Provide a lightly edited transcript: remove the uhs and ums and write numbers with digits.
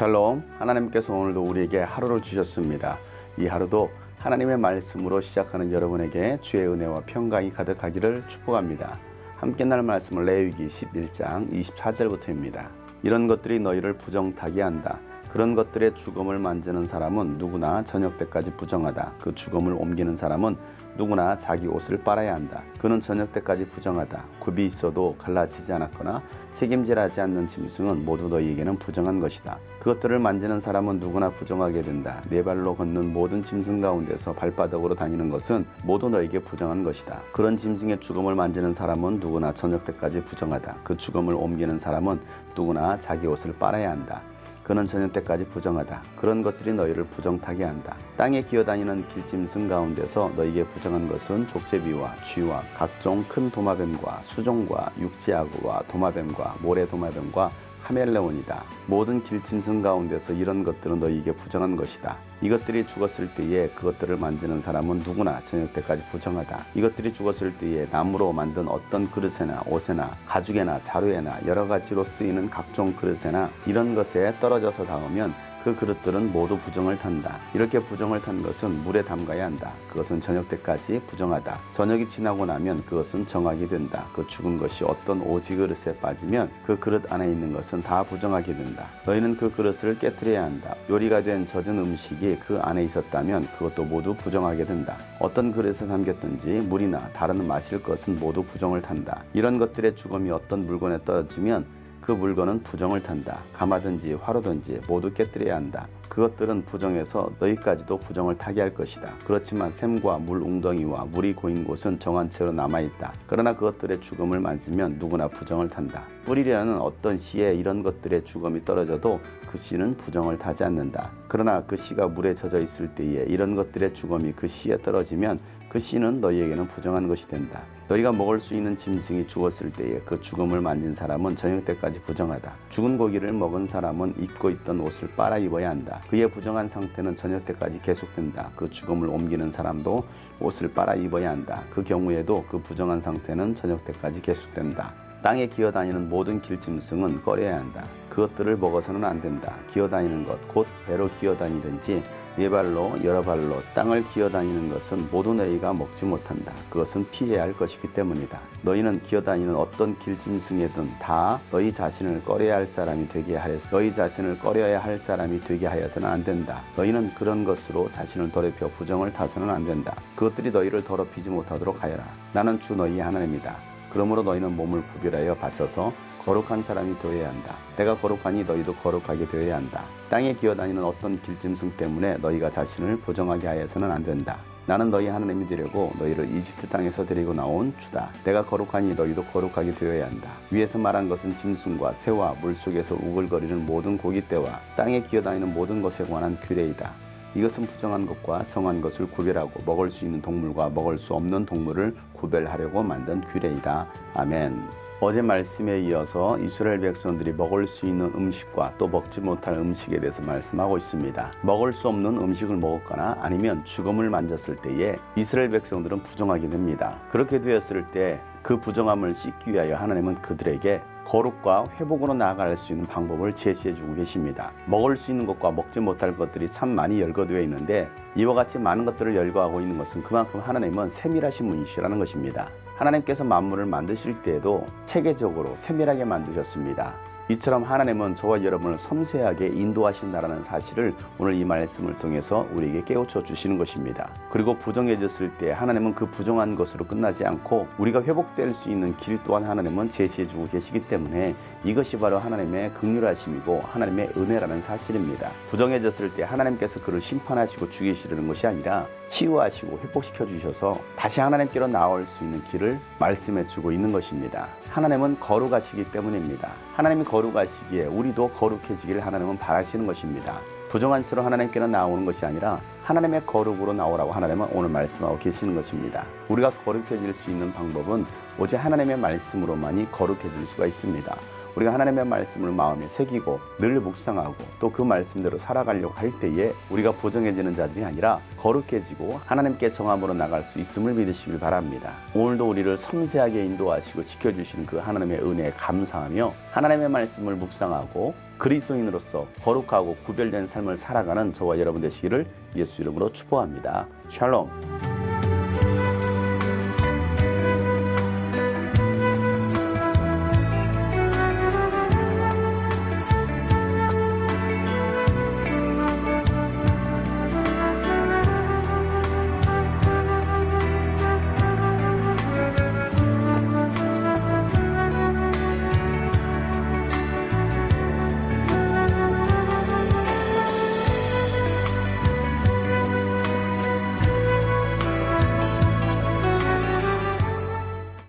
샬롬. 하나님께서 오늘도 우리에게 하루를 주셨습니다. 이 하루도 하나님의 말씀으로 시작하는 여러분에게 주의 은혜와 평강이 가득하기를 축복합니다. 함께 날 말씀은 레위기 11장 24절부터입니다. 이런 것들이 너희를 부정타게 한다. 그런 것들의 죽음을 만지는 사람은 누구나 저녁 때까지 부정하다. 그 죽음을 옮기는 사람은 누구나 자기 옷을 빨아야 한다. 그는 저녁 때까지 부정하다. 굽이 있어도 갈라지지 않았거나 색임질하지 않는 짐승은 모두 너희에게는 부정한 것이다. 그것들을 만지는 사람은 누구나 부정하게 된다. 네 발로 걷는 모든 짐승 가운데서 발바닥으로 다니는 것은 모두 너희에게 부정한 것이다. 그런 짐승의 죽음을 만지는 사람은 누구나 저녁 때까지 부정하다. 그 죽음을 옮기는 사람은 누구나 자기 옷을 빨아야 한다. 그는 저녁 때까지 부정하다. 그런 것들이 너희를 부정타게 한다. 땅에 기어다니는 길짐승 가운데서 너희에게 부정한 것은 족제비와 쥐와 각종 큰 도마뱀과 수종과 육지아구와 도마뱀과 모래도마뱀과 카멜레온이다. 모든 길짐승 가운데서 이런 것들은 너희에게 부정한 것이다. 이것들이 죽었을 때에 그것들을 만지는 사람은 누구나 저녁 때까지 부정하다. 이것들이 죽었을 때에 나무로 만든 어떤 그릇에나 옷에나 가죽에나 자루에나 여러 가지로 쓰이는 각종 그릇에나 이런 것에 떨어져서 닿으면 그 그릇들은 모두 부정을 탄다. 이렇게 부정을 탄 것은 물에 담가야 한다. 그것은 저녁 때까지 부정하다. 저녁이 지나고 나면 그것은 정하게 된다. 그 죽은 것이 어떤 오지 그릇에 빠지면 그 그릇 안에 있는 것은 다 부정하게 된다. 너희는 그 그릇을 깨트려야 한다. 요리가 된 젖은 음식이 그 안에 있었다면 그것도 모두 부정하게 된다. 어떤 그릇에 담겼든지 물이나 다른 마실 것은 모두 부정을 탄다. 이런 것들의 죽음이 어떤 물건에 떨어지면 그 물건은 부정을 탄다. 가마든지 화로든지 모두 깨뜨려야 한다. 그것들은 부정해서 너희까지도 부정을 타게 할 것이다. 그렇지만 샘과 물 웅덩이와 물이 고인 곳은 정한 채로 남아있다. 그러나 그것들의 죽음을 만지면 누구나 부정을 탄다. 뿌리라는 어떤 씨에 이런 것들의 죽음이 떨어져도 그 씨는 부정을 타지 않는다. 그러나 그 씨가 물에 젖어 있을 때에 이런 것들의 죽음이 그 씨에 떨어지면 그 씨는 너희에게는 부정한 것이 된다. 너희가 먹을 수 있는 짐승이 죽었을 때에 그 죽음을 만진 사람은 저녁 때까지 부정하다. 죽은 고기를 먹은 사람은 입고 있던 옷을 빨아 입어야 한다. 그의 부정한 상태는 저녁 때까지 계속된다. 그 죽음을 옮기는 사람도 옷을 빨아 입어야 한다. 그 경우에도 그 부정한 상태는 저녁 때까지 계속된다. 땅에 기어다니는 모든 길짐승은 꺼려야 한다. 그것들을 먹어서는 안 된다. 기어다니는 것, 곧 배로 기어다니든지 네 발로 여러 발로 땅을 기어다니는 것은 모두 너희가 먹지 못한다. 그것은 피해야 할 것이기 때문이다. 너희는 기어다니는 어떤 길짐승이든 다 너희 자신을 꺼려야 할 사람이 되게 하여서 너희 자신을 꺼려야 할 사람이 되게 하여서는 안 된다. 너희는 그런 것으로 자신을 더럽혀 부정을 타서는 안 된다. 그것들이 너희를 더럽히지 못하도록 하여라. 나는 주 너희 하나님이다. 그러므로 너희는 몸을 구별하여 바쳐서 거룩한 사람이 되어야 한다. 내가 거룩하니 너희도 거룩하게 되어야 한다. 땅에 기어다니는 어떤 길짐승 때문에 너희가 자신을 부정하게 하여서는 안 된다. 나는 너희 하나님이 되려고 너희를 이집트 땅에서 데리고 나온 주다. 내가 거룩하니 너희도 거룩하게 되어야 한다. 위에서 말한 것은 짐승과 새와 물속에서 우글거리는 모든 고깃대와 땅에 기어다니는 모든 것에 관한 규례이다. 이것은 부정한 것과 정한 것을 구별하고 먹을 수 있는 동물과 먹을 수 없는 동물을 구별하려고 만든 규례이다. 아멘. 어제 말씀에 이어서 이스라엘 백성들이 먹을 수 있는 음식과 또 먹지 못할 음식에 대해서 말씀하고 있습니다. 먹을 수 없는 음식을 먹었거나 아니면 죽음을 만졌을 때에 이스라엘 백성들은 부정하게 됩니다. 그렇게 되었을 때 그 부정함을 씻기 위하여 하나님은 그들에게 거룩과 회복으로 나아갈 수 있는 방법을 제시해주고 계십니다. 먹을 수 있는 것과 먹지 못할 것들이 참 많이 열거되어 있는데 이와 같이 많은 것들을 열거하고 있는 것은 그만큼 하나님은 세밀하신 분이시라는 것입니다. 하나님께서 만물을 만드실 때에도 체계적으로 세밀하게 만드셨습니다. 이처럼 하나님은 저와 여러분을 섬세하게 인도하신다는 사실을 오늘 이 말씀을 통해서 우리에게 깨우쳐 주시는 것입니다. 그리고 부정해졌을 때 하나님은 그 부정한 것으로 끝나지 않고 우리가 회복될 수 있는 길 또한 하나님은 제시해 주고 계시기 때문에 이것이 바로 하나님의 긍휼하심이고 하나님의 은혜라는 사실입니다. 부정해졌을 때 하나님께서 그를 심판하시고 죽이시려는 것이 아니라 치유하시고 회복시켜 주셔서 다시 하나님께로 나올 수 있는 길을 말씀해 주고 있는 것입니다. 하나님은 거룩하시기 때문입니다. 하나님이 거룩하시기에 우리도 거룩해지기를 하나님은 바라시는 것입니다. 부정한 채로 하나님께로 나오는 것이 아니라 하나님의 거룩으로 나오라고 하나님은 오늘 말씀하고 계시는 것입니다. 우리가 거룩해질 수 있는 방법은 오직 하나님의 말씀으로만이 거룩해질 수가 있습니다. 우리가 하나님의 말씀을 마음에 새기고 늘 묵상하고 또 그 말씀대로 살아가려고 할 때에 우리가 부정해지는 자들이 아니라 거룩해지고 하나님께 정함으로 나갈 수 있음을 믿으시길 바랍니다. 오늘도 우리를 섬세하게 인도하시고 지켜주시는 그 하나님의 은혜에 감사하며 하나님의 말씀을 묵상하고 그리스도인으로서 거룩하고 구별된 삶을 살아가는 저와 여러분 되시기를 예수 이름으로 축복합니다. 샬롬.